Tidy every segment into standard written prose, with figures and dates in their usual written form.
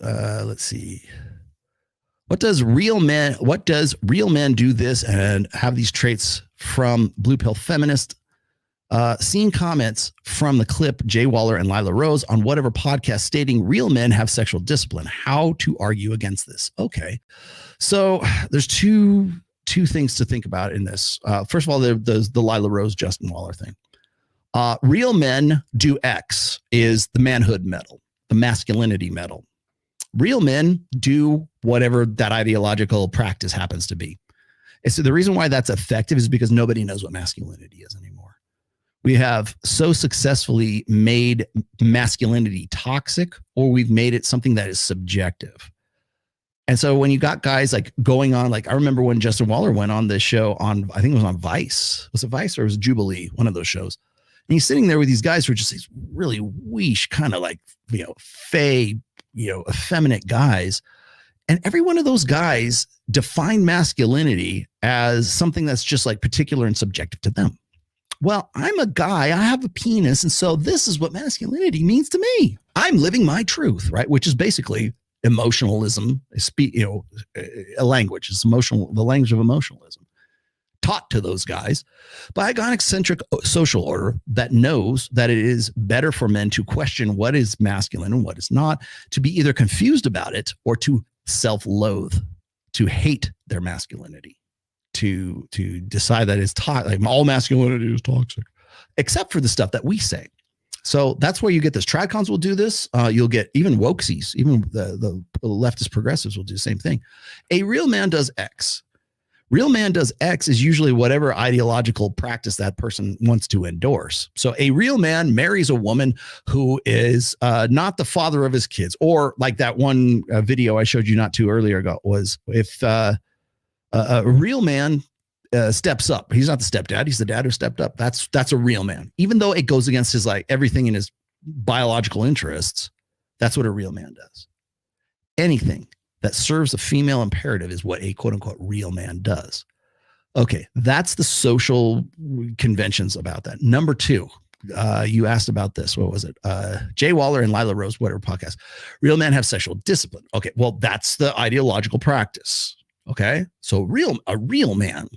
Let's see. What does real men do this and have these traits from Blue Pill Feminist? Seeing comments from the clip Jay Waller and Lila Rose on whatever podcast stating real men have sexual discipline. How to argue against this? Okay. So there's two things to think about in this. First of all, there's the Lila Rose, Justin Waller thing. Real men do X is the manhood medal, the masculinity medal. Real men do whatever that ideological practice happens to be. And so the reason why that's effective is because nobody knows what masculinity is anymore. We have so successfully made masculinity toxic, or we've made it something that is subjective. And so when you got guys like going on, like I remember when Justin Waller went on this show on, I think it was on Vice. Was it Vice or was it Jubilee? One of those shows. And he's sitting there with these guys who are just these really weesh, kind of like, fey, effeminate guys. And every one of those guys define masculinity as something that's just like particular and subjective to them. Well, I'm a guy, I have a penis. And so this is what masculinity means to me. I'm living my truth, right? Which is basically emotionalism, a language. It's emotional, the language of emotionalism taught to those guys by a gynocentric social order that knows that it is better for men to question what is masculine and what is not, to be either confused about it or to self-loathe, to hate their masculinity, to decide that it's like all masculinity is toxic, except for the stuff that we say. So that's where you get this. Tradcons will do this. You'll get even wokesies, even the leftist progressives will do the same thing. A real man does X. Real man does X is usually whatever ideological practice that person wants to endorse. So a real man marries a woman who is not the father of his kids, or like that one video I showed you not too earlier ago was if a real man steps up. He's not the stepdad. He's the dad who stepped up. That's a real man, even though it goes against his like everything in his biological interests. That's what a real man does. Anything that serves a female imperative is what a quote unquote real man does. Okay. That's the social conventions about that. Number two, you asked about this. What was it? Jay Waller and Lila Rose, whatever podcast. Real men have sexual discipline. Okay. Well, that's the ideological practice. Okay. So a real man.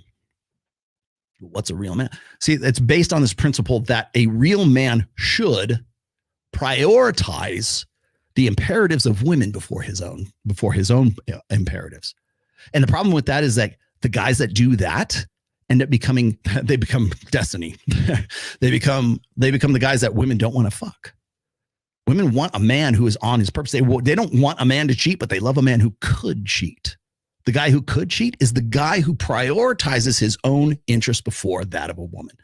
What's a real man? See, it's based on this principle that a real man should prioritize the imperatives of women before his own imperatives. And the problem with that is that the guys that do that end up they become destiny. they become the guys that women don't want to fuck. Women want a man who is on his purpose. They don't want a man to cheat, but they love a man who could cheat. The guy who could cheat is the guy who prioritizes his own interest before that of a woman.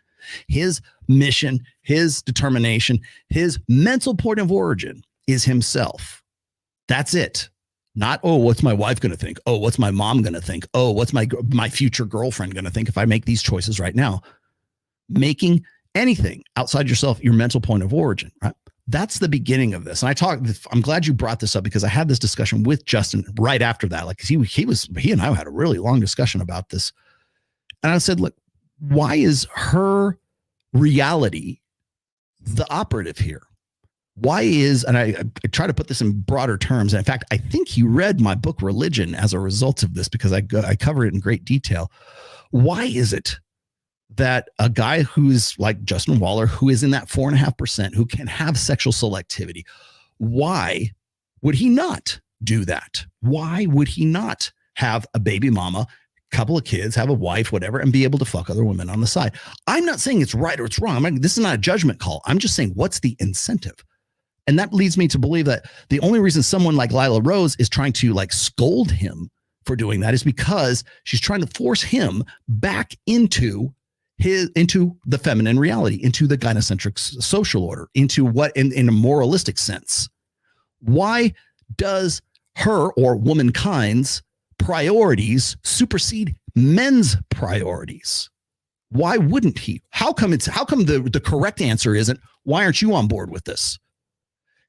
His mission, his determination, his mental point of origin is himself. That's it. Not, oh, what's my wife going to think? Oh, what's my mom going to think? Oh, what's my future girlfriend going to think if I make these choices right now? Making anything outside yourself your mental point of origin, right? That's the beginning of this. And I'm glad you brought this up because I had this discussion with Justin right after that. Like he and I had a really long discussion about this. And I said, look, why is her reality the operative here? Why is, and I try to put this in broader terms. And in fact, I think he read my book, Religion, as a result of this, because I cover it in great detail. Why is it that a guy who's like Justin Waller, who is in that 4.5%, who can have sexual selectivity, why would he not do that? Why would he not have a baby mama, couple of kids, have a wife, whatever, and be able to fuck other women on the side? I'm not saying it's right or it's wrong. This is not a judgment call. I'm just saying, what's the incentive? And that leads me to believe that the only reason someone like Lila Rose is trying to like scold him for doing that is because she's trying to force him back into the feminine reality, into the gynocentric social order, into what in a moralistic sense. Why does her or womankind's priorities supersede men's priorities? Why wouldn't he? How come the correct answer isn't, why aren't you on board with this?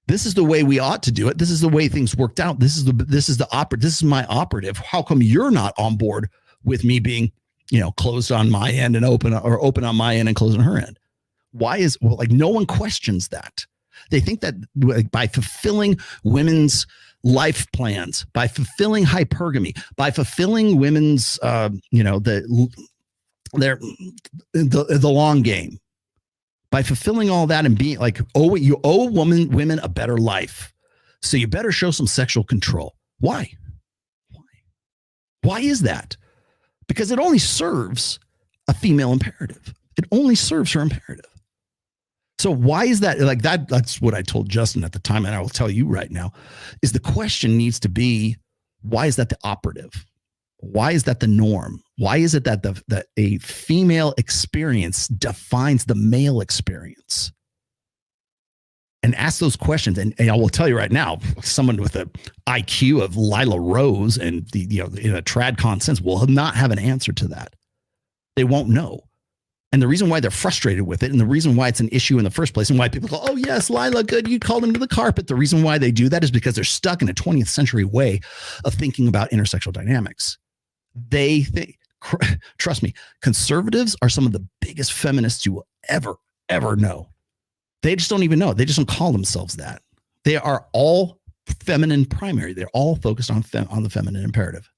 This is the way we ought to do it. This is the way things worked out. This is my operative. How come you're not on board with me being, closed on my end and open on my end and closed on her end? No one questions that. They think that by fulfilling women's life plans, by fulfilling hypergamy, by fulfilling women's, the long game, by fulfilling all that and being like, oh, you owe women a better life. So you better show some sexual control. Why? Why is that? Because it only serves a female imperative. It only serves her imperative. So why is that? Like that's what I told Justin at the time, and I will tell you right now, is the question needs to be, why is that the operative? Why is that the norm? Why is it that that a female experience defines the male experience? And ask those questions. And I will tell you right now, someone with an IQ of Lila Rose and in a TradCon sense will not have an answer to that. They won't know. And the reason why they're frustrated with it, and the reason why it's an issue in the first place, and why people go, oh, yes, Lila, good, you called him to the carpet. The reason why they do that is because they're stuck in a 20th century way of thinking about intersexual dynamics. They think, trust me, conservatives are some of the biggest feminists you will ever know. They just don't even know. They just don't call themselves that. They are all feminine primary. They're all focused on the feminine imperative.